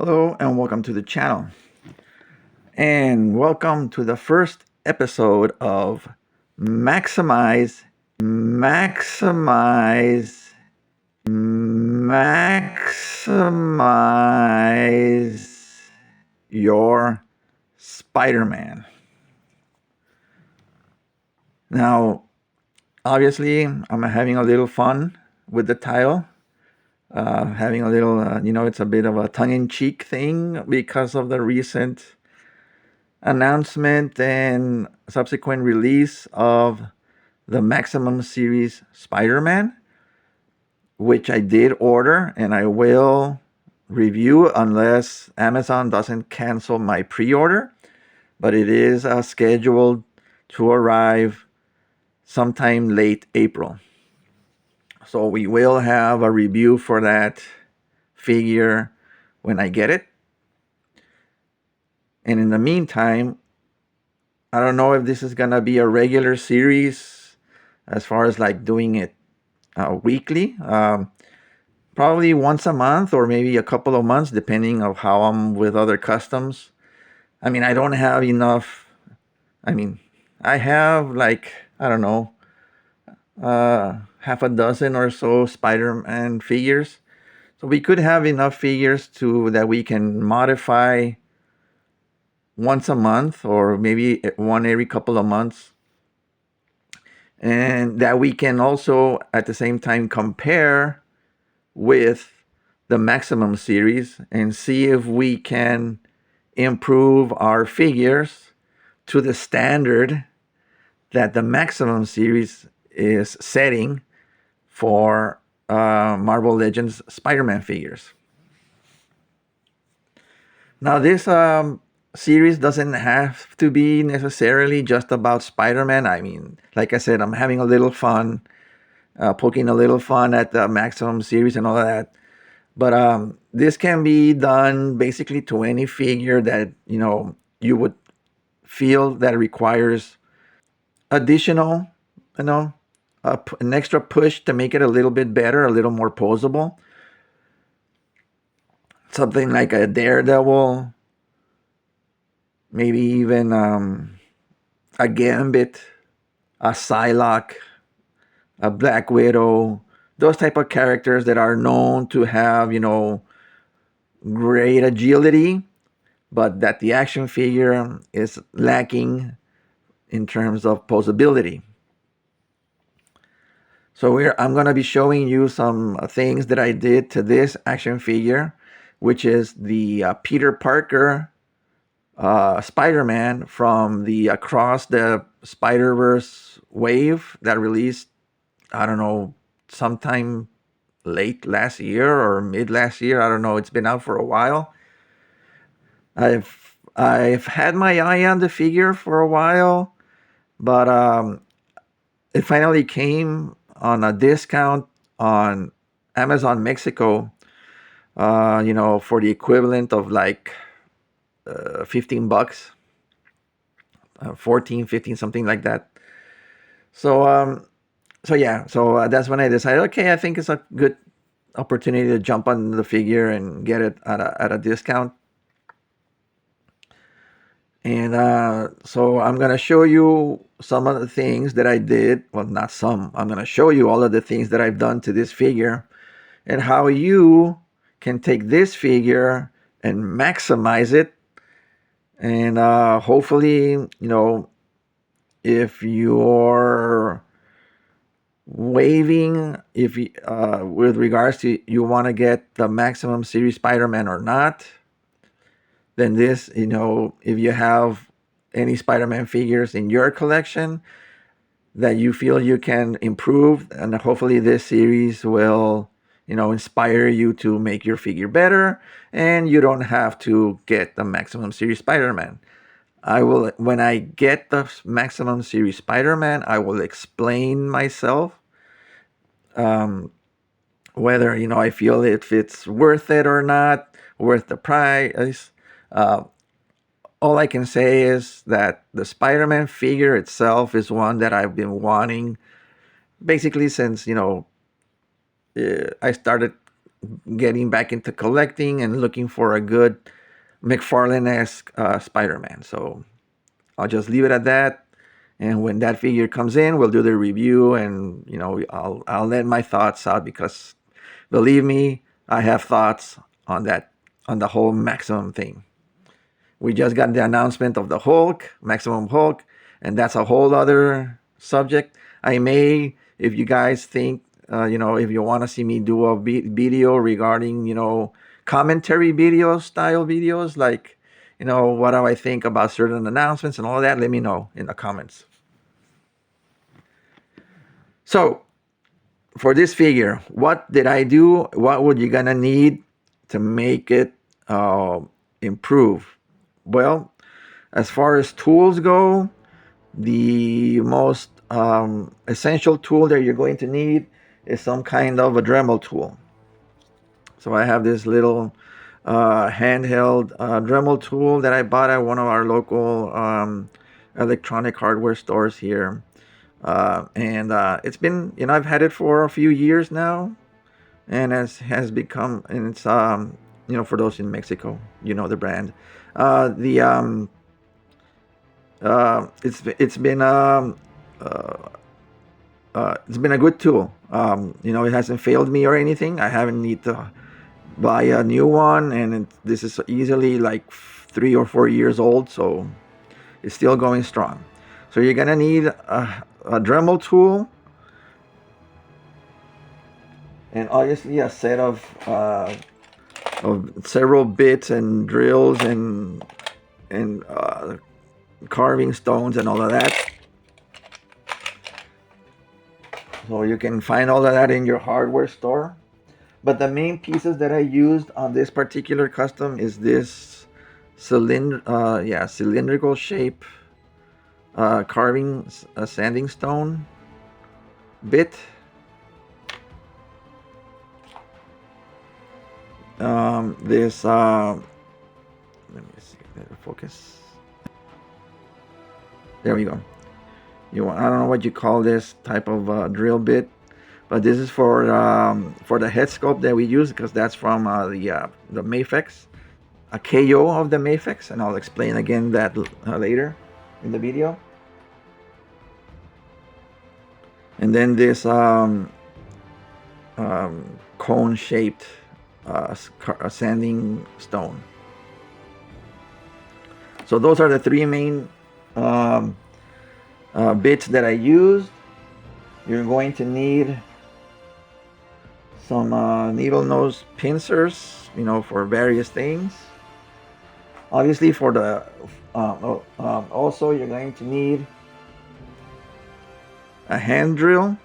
Hello and welcome to the channel. And welcome to the first episode of Maximize, Maximize, Maximize Your Spider-Man. Now, obviously, I'm having a little fun with the title. Having a little, it's a bit of a tongue-in-cheek thing because of the recent announcement and subsequent release of the Maximum series Spider-Man, which I did order and I will review unless Amazon doesn't cancel my pre-order. But it is scheduled to arrive sometime late April. So we will have a review for that figure when I get it. And in the meantime, I don't know if this is gonna be a regular series as far as like doing it weekly. Probably once a month or maybe a couple of months, depending on how I'm with other customs. I mean, I don't have enough. I mean, I have like, I don't know, half a dozen or so Spider-Man figures. So we could have enough figures to that we can modify once a month or maybe one every couple of months. And that we can also at the same time compare with the Maximum series and see if we can improve our figures to the standard that the Maximum series is setting for Marvel Legends Spider-Man figures. Now, this series doesn't have to be necessarily just about Spider-Man. I mean, like I said, I'm having a little fun, poking a little fun at the Maximum series and all of that. But this can be done basically to any figure that you would feel that requires additional, an extra push to make it a little bit better, a little more posable. Something like a Daredevil, maybe even a Gambit, a Psylocke, a Black Widow, those type of characters that are known to have, great agility, but that the action figure is lacking in terms of posability. So I'm going to be showing you some things that I did to this action figure, which is the Peter Parker Spider-Man from the Across the Spider-Verse wave that released, I don't know, sometime late last year or mid last year. I don't know. It's been out for a while. I've had my eye on the figure for a while, but it finally came on a discount on Amazon Mexico, for the equivalent of like $15, 14, 15, something like that. So that's when I decided, okay, I think it's a good opportunity to jump on the figure and get it at a discount. And so I'm going to show you some of the things that I did. Well, not some. I'm going to show you all of the things that I've done to this figure and how you can take this figure and maximize it. And hopefully, if you're waiving, if with regards to you want to get the Maximum Series Spider-Man or not, then this, if you have any Spider-Man figures in your collection that you feel you can improve, and hopefully this series will, inspire you to make your figure better, and you don't have to get the Maximum Series Spider-Man. When I get the Maximum Series Spider-Man, I will explain myself, whether, I feel if it's worth it or not, worth the price. All I can say is that the Spider-Man figure itself is one that I've been wanting basically since, I started getting back into collecting and looking for a good McFarlane-esque Spider-Man. So I'll just leave it at that. And when that figure comes in, we'll do the review, and I'll let my thoughts out, because believe me, I have thoughts on the whole Maximum thing. We just got the announcement of the Hulk, Maximum Hulk, and that's a whole other subject. I may, if you guys think, if you want to see me do a video regarding, commentary video style videos, like, what do I think about certain announcements and all that, let me know in the comments. So, for this figure, what did I do? What would you gonna need to make it improve? Well, as far as tools go, the most essential tool that you're going to need is some kind of a Dremel tool. So I have this little handheld Dremel tool that I bought at one of our local electronic hardware stores here. And it's been, I've had it for a few years now, and has become, and it's, for those in Mexico, the brand. It's been a good tool. It hasn't failed me or anything. I haven't need to buy a new one, and this is easily like 3 or 4 years old, so it's still going strong. So you're gonna need a Dremel tool, and obviously a set of several bits and drills and carving stones and all of that. So you can find all of that in your hardware store. But the main pieces that I used on this particular custom is this cylindrical shape carving sanding stone bit. This let me see, let it focus. There we go. I don't know what you call this type of drill bit, but this is for the head sculpt that we use, because that's from the Mafex, a KO of the Mafex, and I'll explain again that later in the video. And then this cone-shaped sanding stone. So those are the three main bits that I used. You're going to need some needle nose pincers, for various things. Obviously, for the also you're going to need a hand drill,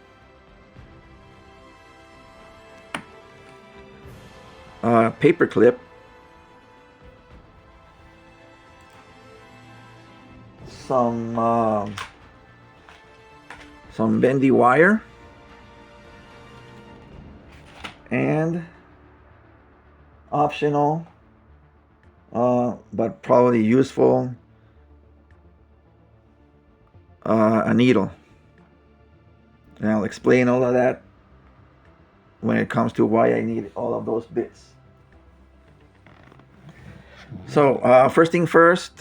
a paper clip, some bendy wire, and optional but probably useful, a needle. And I'll explain all of that when it comes to why I need all of those bits. So first thing first,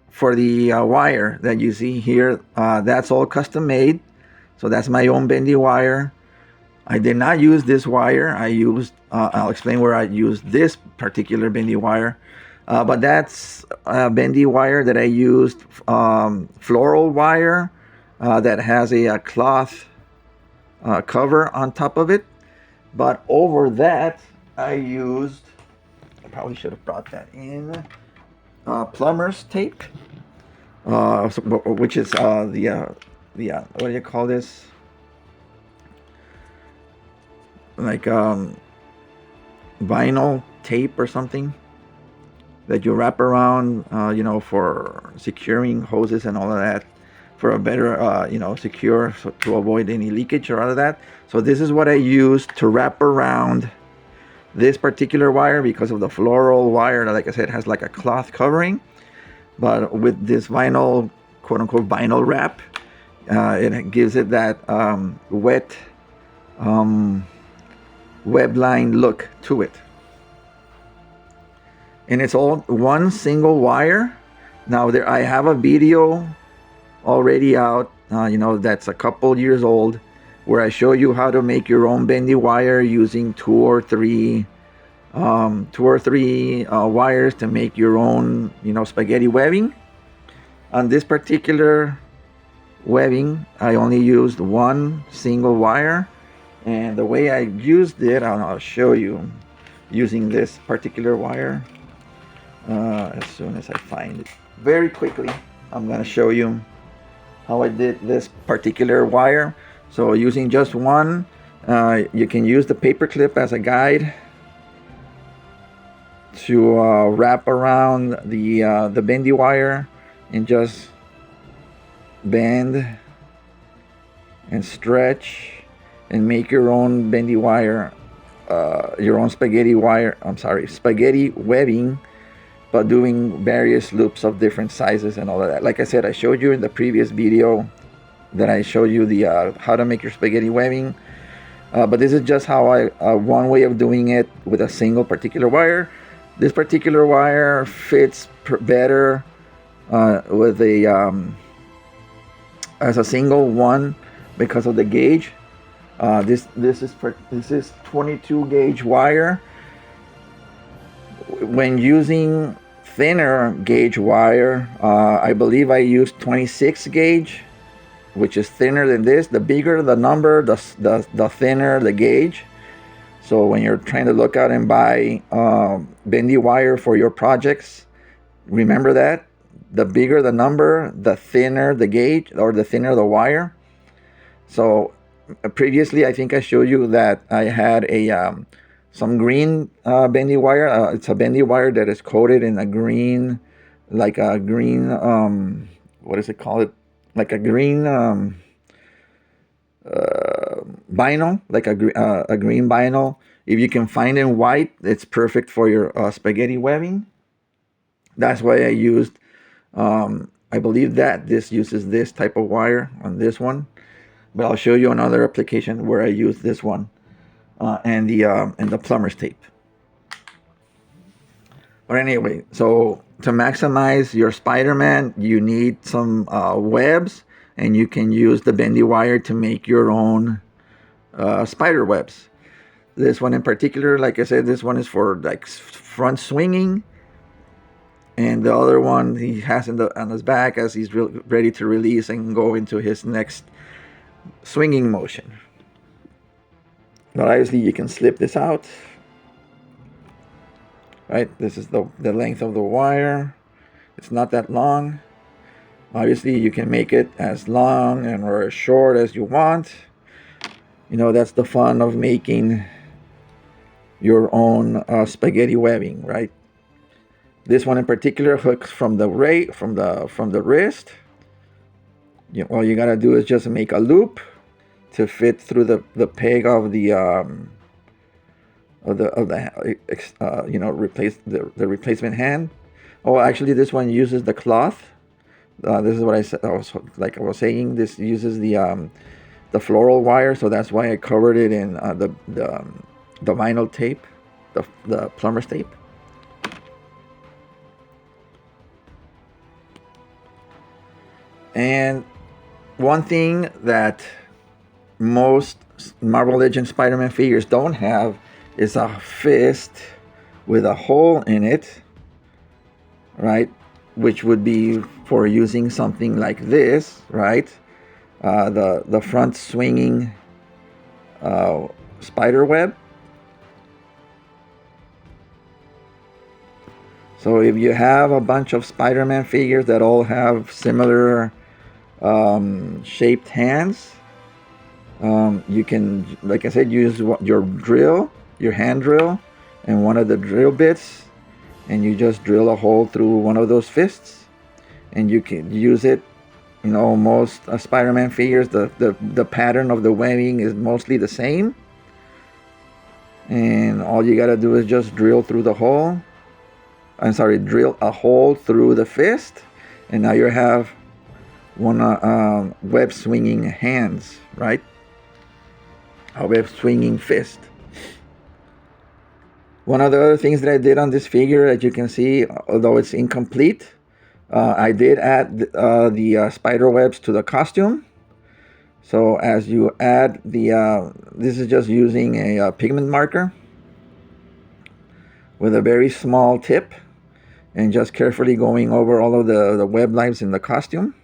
for the wire that you see here, that's all custom made. So that's my own bendy wire. I did not use this wire. I used, I'll explain where I used this particular bendy wire. But that's a bendy wire that I used, floral wire that has a cloth cover on top of it. But over that, I used, I probably should have brought that in, plumber's tape, which is what do you call this? Like vinyl tape or something that you wrap around, for securing hoses and all of that, for a better, secure, so to avoid any leakage or all of that. So this is what I used to wrap around this particular wire, because of the floral wire that, like I said, has like a cloth covering. But with this vinyl, quote unquote, vinyl wrap, it gives it that wet, web line look to it. And it's all one single wire. Now there, I have a video already out, that's a couple years old, where I show you how to make your own bendy wire using two or three wires to make your own, spaghetti webbing. On this particular webbing, I only used one single wire, and the way I used it, I'll show you using this particular wire as soon as I find it. Very quickly, I'm going to show you how I did this particular wire. So using just one, you can use the paper clip as a guide to wrap around the bendy wire and just bend and stretch and make your own bendy wire, your own spaghetti webbing, but doing various loops of different sizes and all of that. Like I said, I showed you in the previous video that I showed you the how to make your spaghetti webbing, but this is just how one way of doing it with a single particular wire. This particular wire fits better with as a single one because of the gauge. This is 22 gauge wire. When using thinner gauge wire, I believe I used 26 gauge, which is thinner than this. The bigger the number, the thinner the gauge. So when you're trying to look out and buy bendy wire for your projects, remember that the bigger the number, the thinner the gauge, or the thinner the wire. So previously, I think I showed you that I had some green bendy wire. It's a bendy wire that is coated in a green, like a green, what is it called? Like a green vinyl, like a green vinyl. If you can find in white, it's perfect for your spaghetti webbing. That's why I used, I believe that this uses this type of wire on this one. But I'll show you another application where I use this one and the plumber's tape. But anyway, so to maximize your Spider-Man, you need some webs, and you can use the bendy wire to make your own spider webs. This one in particular, like I said, this one is for like front swinging, and the other one he has on his back as he's ready to release and go into his next swinging motion. But obviously you can slip this out, right? This is the length of the wire. It's not that long. Obviously you can make it as long or as short as you want. That's the fun of making your own spaghetti webbing, right? This one in particular hooks from the wrist. All you gotta do is just make a loop to fit through the peg of the replace the replacement hand. Oh, actually, this one uses the cloth. This is what I said. I was saying, this uses the floral wire, so that's why I covered it in the vinyl tape, the plumber's tape. And one thing that most Marvel Legends Spider-Man figures don't have is a fist with a hole in it, right? Which would be for using something like this, right? The front swinging spider web. So if you have a bunch of Spider-Man figures that all have similar shaped hands, you can, like I said, use your hand drill, and one of the drill bits, and you just drill a hole through one of those fists, and you can use it. Most Spider-Man figures, the pattern of the webbing is mostly the same, and all you gotta do is just drill a hole through the fist, and now you have one web swinging hands, right? A web swinging fist. One of the other things that I did on this figure, as you can see, although it's incomplete, I did add the spider webs to the costume. So as you add the, this is just using a pigment marker with a very small tip, and just carefully going over all of the web lines in the costume.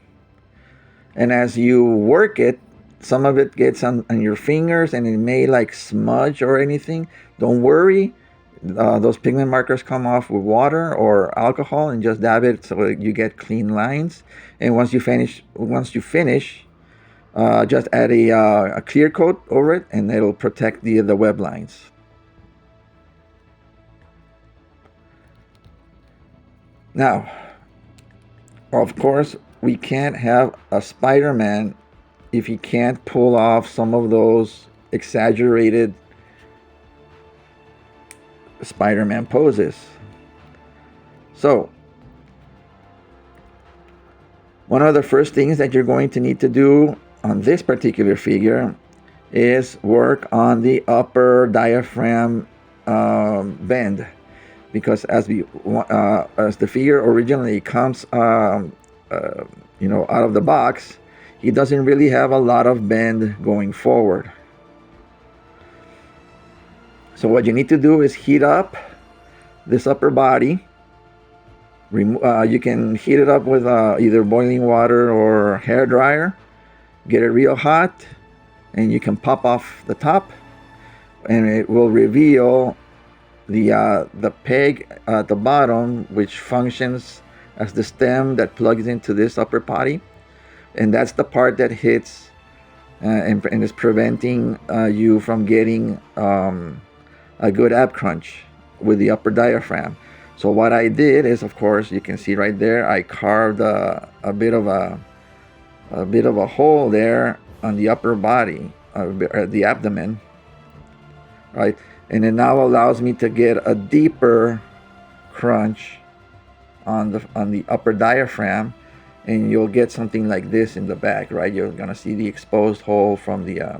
And as you work it, some of it gets on your fingers and it may like smudge or anything. Don't worry. Those pigment markers come off with water or alcohol, and just dab it so you get clean lines. And once you finish, just add a clear coat over it, and it'll protect the web lines. Now, of course, we can't have a Spider-Man if he can't pull off some of those exaggerated Spider-Man poses. So, one of the first things that you're going to need to do on this particular figure is work on the upper diaphragm bend, because as the figure originally comes out of the box, he doesn't really have a lot of bend going forward. So what you need to do is heat up this upper body. You can heat it up with either boiling water or hair dryer. Get it real hot, and you can pop off the top, and it will reveal the peg at the bottom, which functions as the stem that plugs into this upper body, and that's the part that hits and is preventing you from getting a good ab crunch with the upper diaphragm. So what I did is, of course, you can see right there, I carved a bit of a hole there on the upper body, the abdomen, right? And it now allows me to get a deeper crunch on the upper diaphragm, and you'll get something like this in the back, right? You're gonna see the exposed hole from the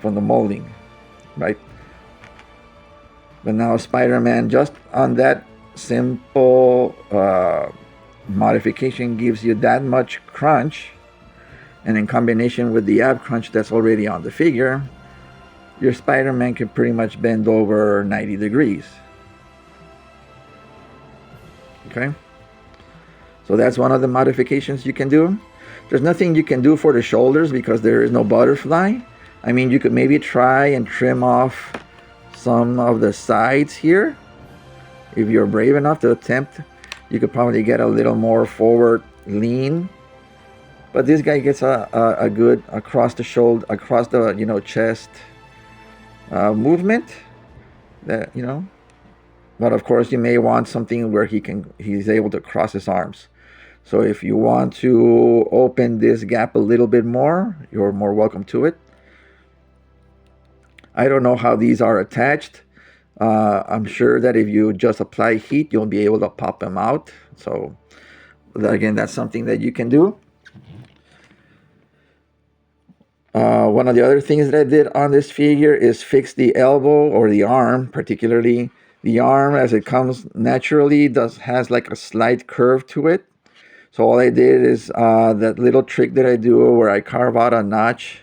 molding, right? But now Spider-Man, just on that simple modification, gives you that much crunch, and in combination with the ab crunch that's already on the figure, your Spider-Man can pretty much bend over 90 degrees. Okay? So that's one of the modifications you can do. There's nothing you can do for the shoulders because there is no butterfly. I mean, you could maybe try and trim off some of the sides here. If you're brave enough to attempt, you could probably get a little more forward lean. But this guy gets a good across the shoulder, across the chest movement. That but of course you may want something where he's able to cross his arms. So if you want to open this gap a little bit more, you're more welcome to it. I don't know how these are attached. I'm sure that if you just apply heat, you'll be able to pop them out. So again, that's something that you can do. One of the other things that I did on this figure is fix the elbow or the arm, particularly the arm, as it comes naturally has like a slight curve to it. So all I did is that little trick that I do where I carve out a notch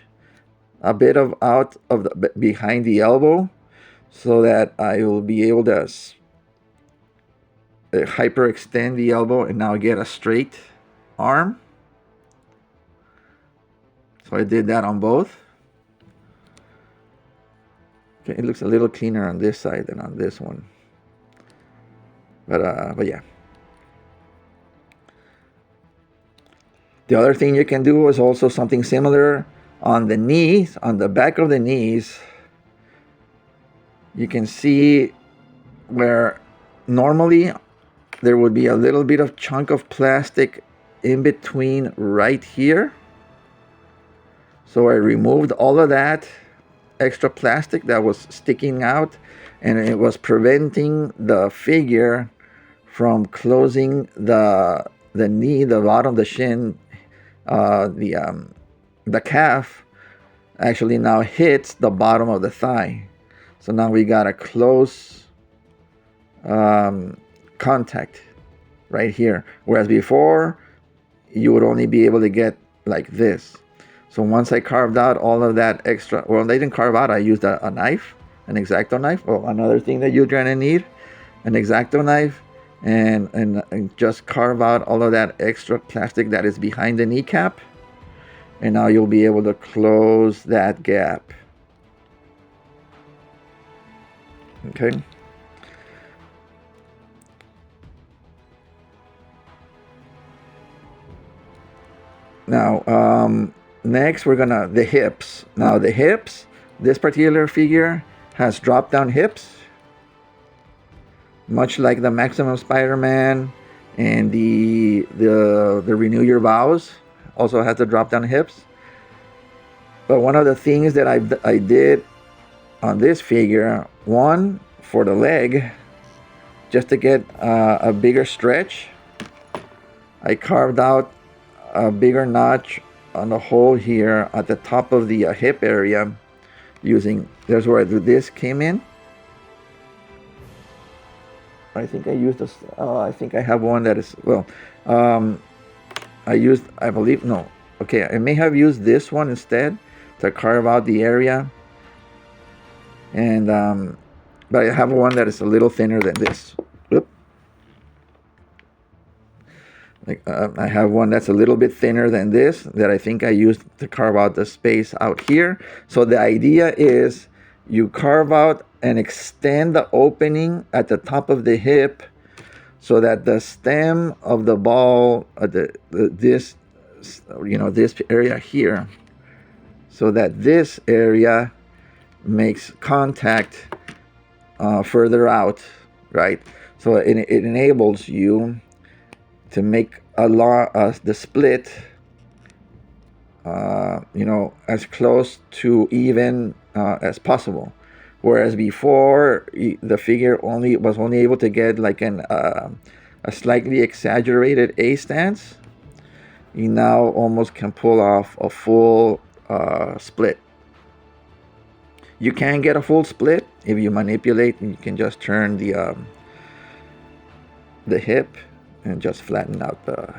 a bit out of the behind the elbow, so that I will be able to hyperextend the elbow and now get a straight arm. So I did that on both. Okay, it looks a little cleaner on this side than on this one. But yeah. The other thing you can do is also something similar on the knees, on the back of the knees. You can see where normally there would be a little bit of chunk of plastic in between right here. So I removed all of that extra plastic that was sticking out, and it was preventing the figure from closing the knee, the bottom, the shin, the calf actually now hits the bottom of the thigh. So now we got a close contact right here, whereas before you would only be able to get like this. So once I carved out all of that extra, well, they didn't carve out, I used a knife, an X-Acto knife. Well, another thing that you're gonna need, an X-Acto knife, and just carve out all of that extra plastic that is behind the kneecap, and now you'll be able to close that gap. Okay. Now, next we're gonna, the hips. Now the hips, this particular figure has drop down hips, much like the Maximum Spider-Man and the Renew Your Vows also has the drop down hips. But one of the things that I did on this figure, one, for the leg, just to get a bigger stretch, I carved out a bigger notch on the hole here at the top of the hip area using, there's where this came in. I think I used this, I think I have one that is, well, I used, I believe, no, okay, I may have used this one instead to carve out the area. And, but I have one that is a little thinner than this. Oop. Like, I have one that's a little bit thinner than this that I think I used to carve out the space out here. So the idea is you carve out and extend the opening at the top of the hip so that the stem of the ball, this area here, so that this area makes contact further out, right? So it enables you to make the split, as close to even as possible. Whereas before, the figure was only able to get like a slightly exaggerated A stance. You now almost can pull off a full split. You can get a full split if you manipulate, and you can just turn the hip and just flatten out the,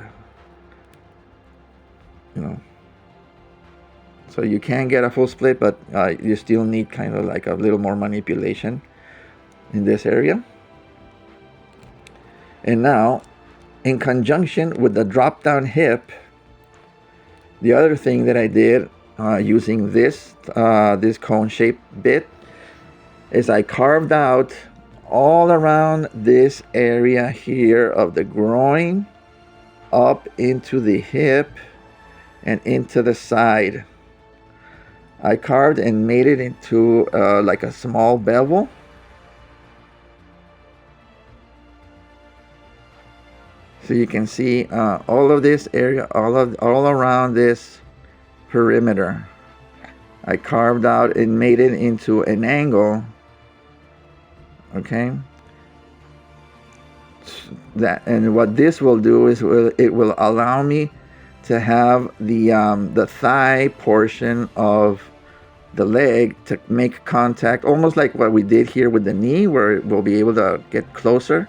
so you can get a full split, but you still need kind of like a little more manipulation in this area. And now, in conjunction with the drop down hip, the other thing that I did using this cone shaped bit is I carved out all around this area here of the groin up into the hip and into the side. I carved and made it into like a small bevel. So you can see all of this area, all around this perimeter, I carved out and made it into an angle. Okay. And what this will do is it will allow me to have the thigh portion of the leg to make contact, almost like what we did here with the knee, where we'll be able to get closer.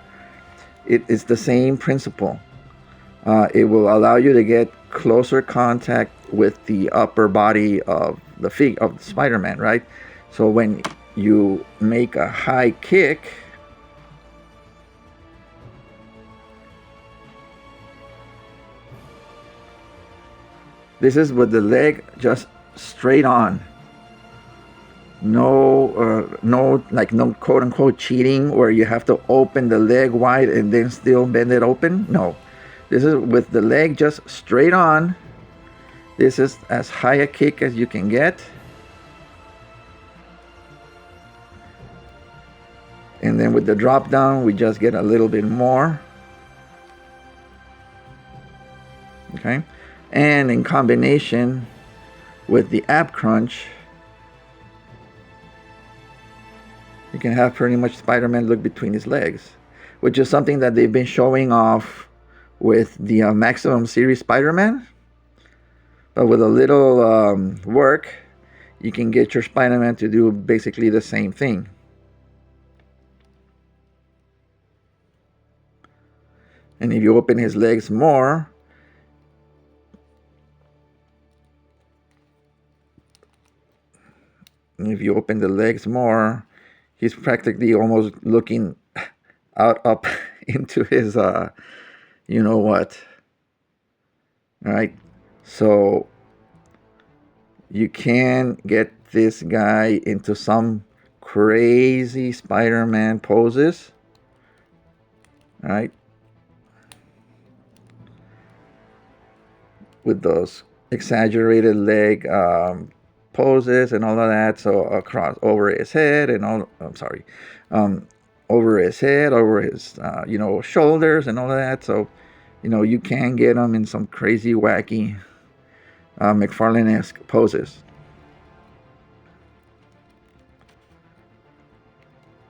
It's the same principle. It will allow you to get closer contact with the upper body of the Spider-Man, right? So when you make a high kick, this is with the leg just straight on. No quote unquote cheating where you have to open the leg wide and then still bend it open. No, this is with the leg just straight on. This is as high a kick as you can get. And then with the drop down, we just get a little bit more. Okay. And in combination with the ab crunch, you can have pretty much Spider-Man look between his legs, which is something that they've been showing off with the Maximum series Spider-Man. But with a little work, you can get your Spider-Man to do basically the same thing. And if you open his legs more, if you open the legs more, he's practically almost looking out up into his you know what. All right, so you can get this guy into some crazy Spider-Man poses. All right, with those exaggerated leg poses and all of that. So across over his head and all. I'm sorry, over his head, over his shoulders and all of that. So you can get him in some crazy, wacky McFarlane-esque poses.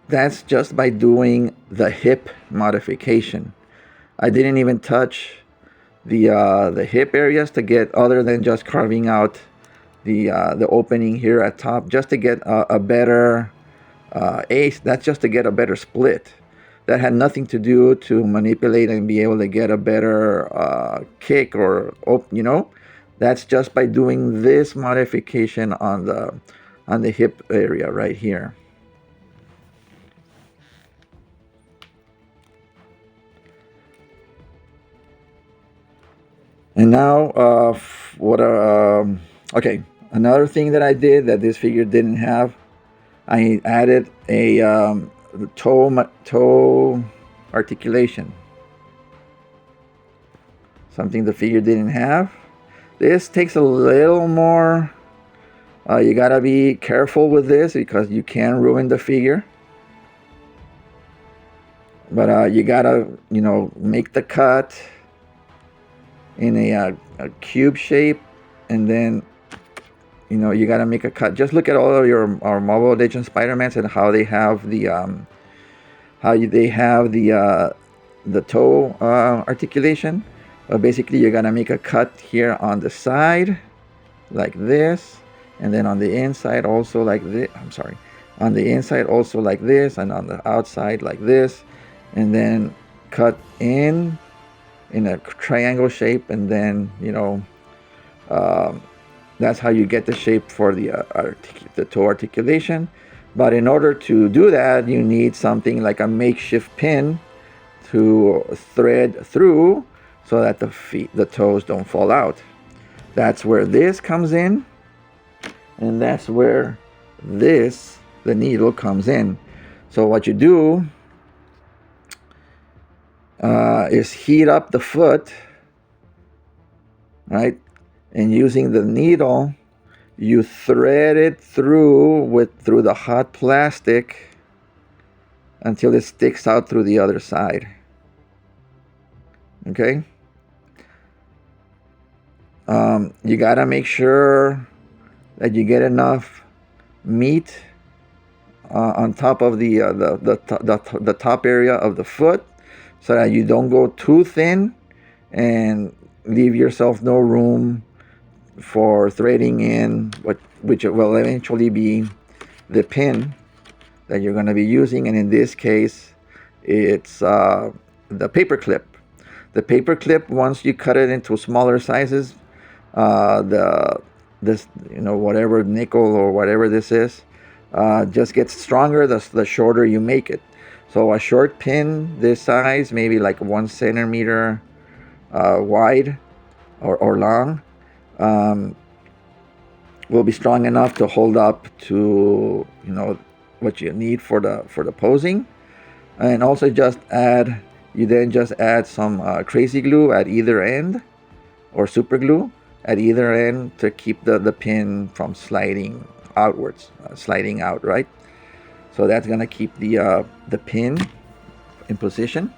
That's just by doing the hip modification. I didn't even touch the hip areas to get, other than just carving out the opening here at top, just to get a better ace. That's just to get a better split. That had nothing to do to manipulate and be able to get a better kick or that's just by doing this modification on the hip area right here. And now, okay, another thing that I did that this figure didn't have, I added a toe articulation. Something the figure didn't have. This takes a little more. You gotta be careful with this because you can ruin the figure. But you gotta, make the cut in a cube shape, and then you gotta make a cut. Just look at all of our Marvel Legends Spider-Mans and how they have the the toe articulation. Basically, you're gonna make a cut here on the side like this, and then on the inside also like this. I'm sorry, on the inside also like this, and on the outside like this, and then cut in a triangle shape, and then that's how you get the shape for the toe articulation. But in order to do that, you need something like a makeshift pin to thread through so that the toes don't fall out. That's where this comes in, and that's where the needle comes in. So what you do is heat up the foot, right? And using the needle, you thread it through the hot plastic until it sticks out through the other side. Okay? You gotta make sure that you get enough meat on top of the top area of the foot, so that you don't go too thin and leave yourself no room for threading in which will eventually be the pin that you're going to be using. And in this case, it's the paper clip. The paper clip, once you cut it into smaller sizes, whatever nickel or whatever this is, just gets stronger the shorter you make it. So a short pin this size, maybe like 1 centimeter wide or long, will be strong enough to hold up to what you need for the posing. And also you then just add some crazy glue at either end, or super glue at either end, to keep the pin from sliding outwards, sliding out, right? So that's gonna keep the pin in position.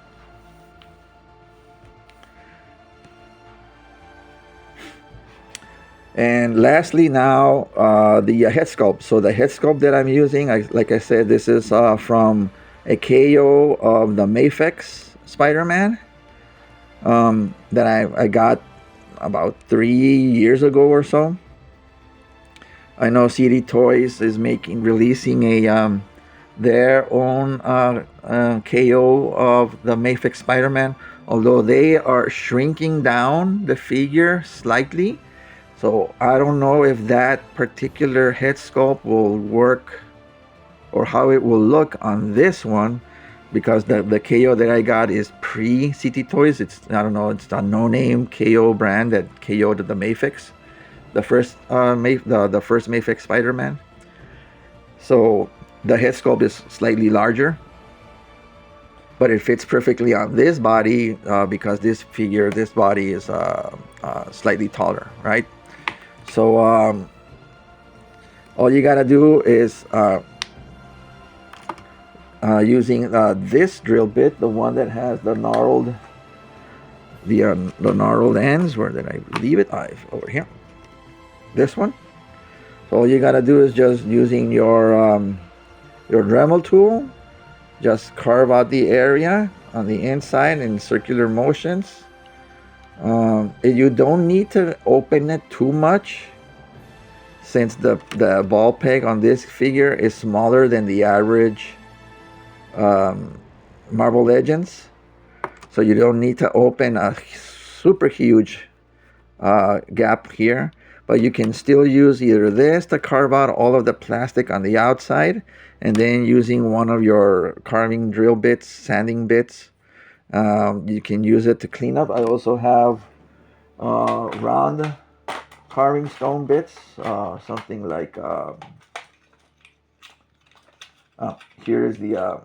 And lastly, now the head sculpt. So the head sculpt that I'm using, like I said, this is from a KO of the Mafex Spider-Man that I got about 3 years ago or so. I know CD Toys is releasing a their own KO of the Mayfix Spider-Man, although they are shrinking down the figure slightly. So I don't know if that particular head sculpt will work or how it will look on this one, because the KO that I got is pre-CT Toys. It's, I don't know, it's a no-name KO brand that KO'd the Mayfix, the first the first Mayfix Spider-Man. So the head sculpt is slightly larger, but it fits perfectly on this body because this body is slightly taller, right? So all you gotta do is using this drill bit, the one that has the gnarled ends. Where did I leave it? Over here. This one. So all you gotta do is just using your Dremel tool, just carve out the area on the inside in circular motions. You don't need to open it too much, since the ball peg on this figure is smaller than the average Marvel Legends. So you don't need to open a super huge gap here, but you can still use either this to carve out all of the plastic on the outside, and then using one of your carving drill bits, sanding bits, you can use it to clean up. I also have round carving stone bits, something like here is the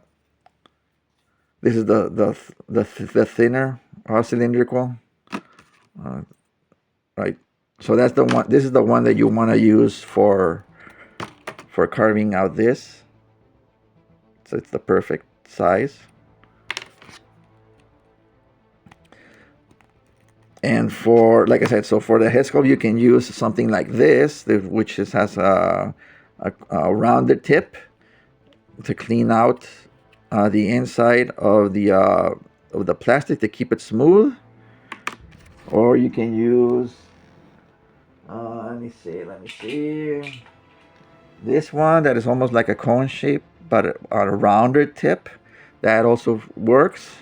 this is the thinner cylindrical, right? So that's the one. This is the one that you want to use for carving out this. So it's the perfect size. And for, like I said, so for the head sculpt, you can use something like this, which has a rounded tip to clean out the inside of the plastic to keep it smooth. Or you can use, let me see, this one that is almost like a cone shape, but a rounded tip. That also works.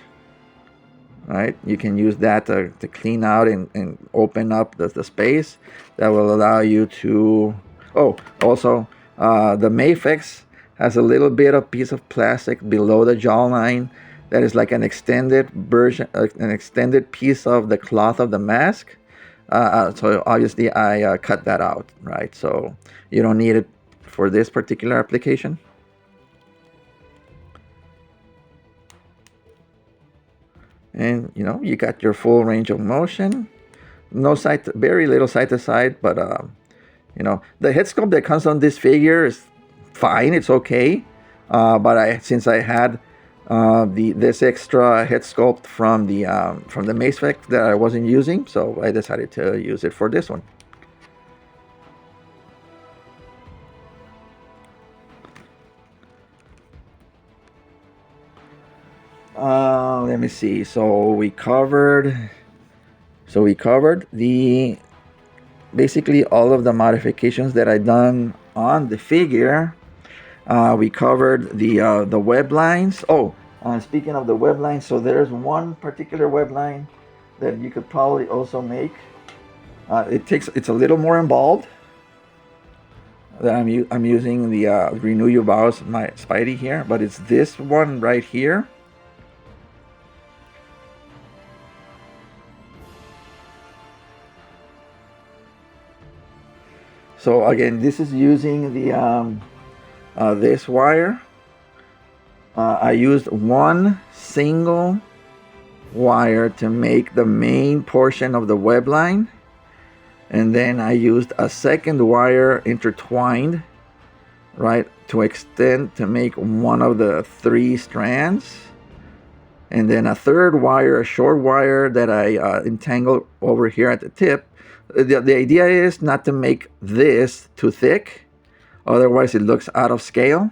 Right, you can use that to clean out and open up the space. That will allow you to, oh, also the Mayfix has a little bit of piece of plastic below the jawline that is like an extended version, an extended piece of the cloth of the mask. So obviously I cut that out, right? So you don't need it for this particular application. And you know, you got your full range of motion. No side, very little side to side, but you know, the head sculpt that comes on this figure is fine. It's okay. But since I had this extra head sculpt from the Mayfix that I wasn't using, so I decided to use it for this one. Let me see. So we covered the basically all of the modifications that I done on the figure. We covered the web lines. Oh, speaking of the web lines, so there's one particular web line that you could probably also make. It's a little more involved. That I'm using the Renew Your Vows my Spidey here, but it's this one right here. So again, this is using the this wire. I used one single wire to make the main portion of the web line, and then I used a second wire intertwined, right, to make one of the 3 strands, and then a third wire, a short wire that I entangled over here at the tip. The idea is not to make this too thick, otherwise it looks out of scale.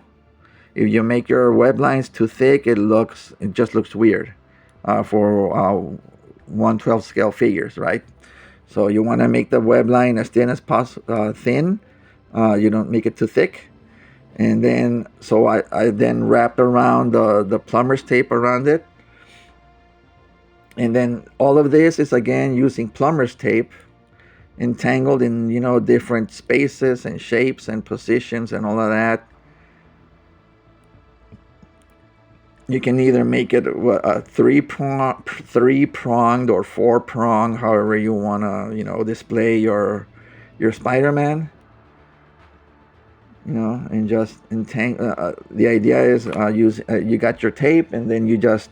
If you make your web lines too thick, it just looks weird for 1/12 scale figures, right? So you want to make the web line as thin as possible. You don't make it too thick, And then, so I then wrapped around the plumber's tape around it. And then all of this is again using plumber's tape, entangled in, different spaces and shapes and positions and all of that. You can either make it a three-pronged or four-pronged, however you want to, display your Spider-Man. And just entangle. The idea is you got your tape, and then you just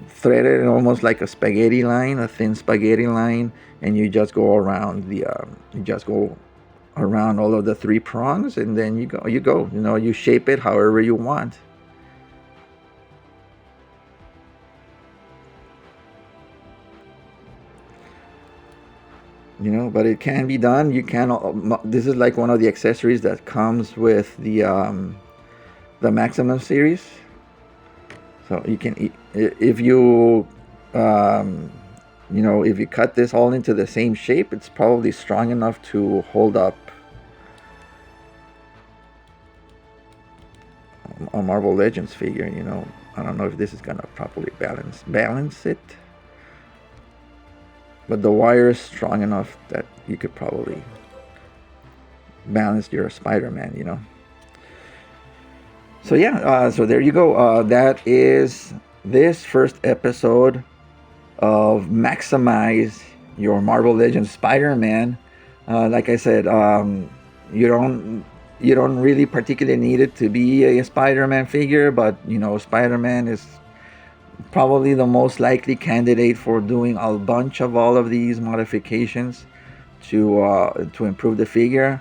thread it almost like a spaghetti line, a thin spaghetti line, and you just go around all of the three prongs, and then you shape it however you want. But it can be done. You can. This is like one of the accessories that comes with the Maximum series. So you can, if you if you cut this all into the same shape, it's probably strong enough to hold up a Marvel Legends figure. I don't know if this is gonna properly balance it, but the wire is strong enough that you could probably balance your Spider-Man. So yeah, so there you go. That is this first episode of Maximize Your Marvel Legends Spider-Man. Like I said, you don't really particularly need it to be a Spider-Man figure, but Spider-Man is probably the most likely candidate for doing a bunch of all of these modifications to improve the figure.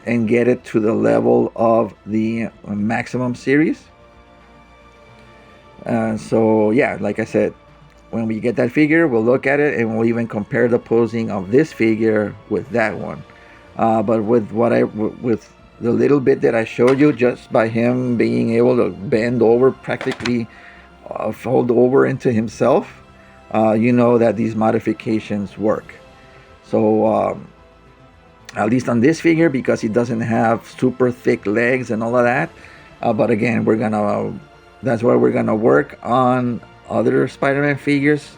And get it to the level of the Maximum series. So yeah, like I said, when we get that figure, we'll look at it and we'll even compare the posing of this figure with that one. But with the little bit that I showed you, just by him being able to bend over, practically fold over into himself, that these modifications work. So at least on this figure, because he doesn't have super thick legs and all of that. But again, that's why we're gonna work on other Spider-Man figures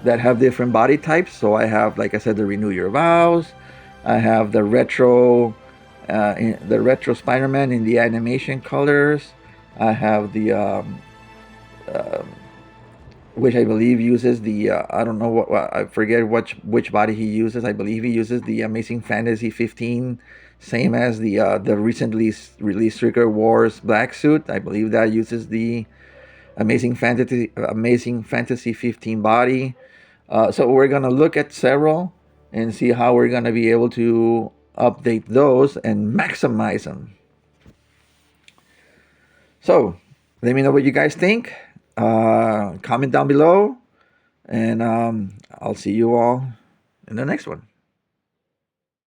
that have different body types. So I have, like I said, the Renew Your Vows. I have the retro Spider-Man in the animation colors. I have the which I believe uses the I don't know what I forget which body he uses. I believe he uses the Amazing Fantasy 15, same as the recently released Secret Wars black suit. I believe that uses the Amazing Fantasy 15 body. So we're gonna look at several and see how we're gonna be able to update those and maximize them. So let me know what you guys think. Comment down below, and I'll see you all in the next one.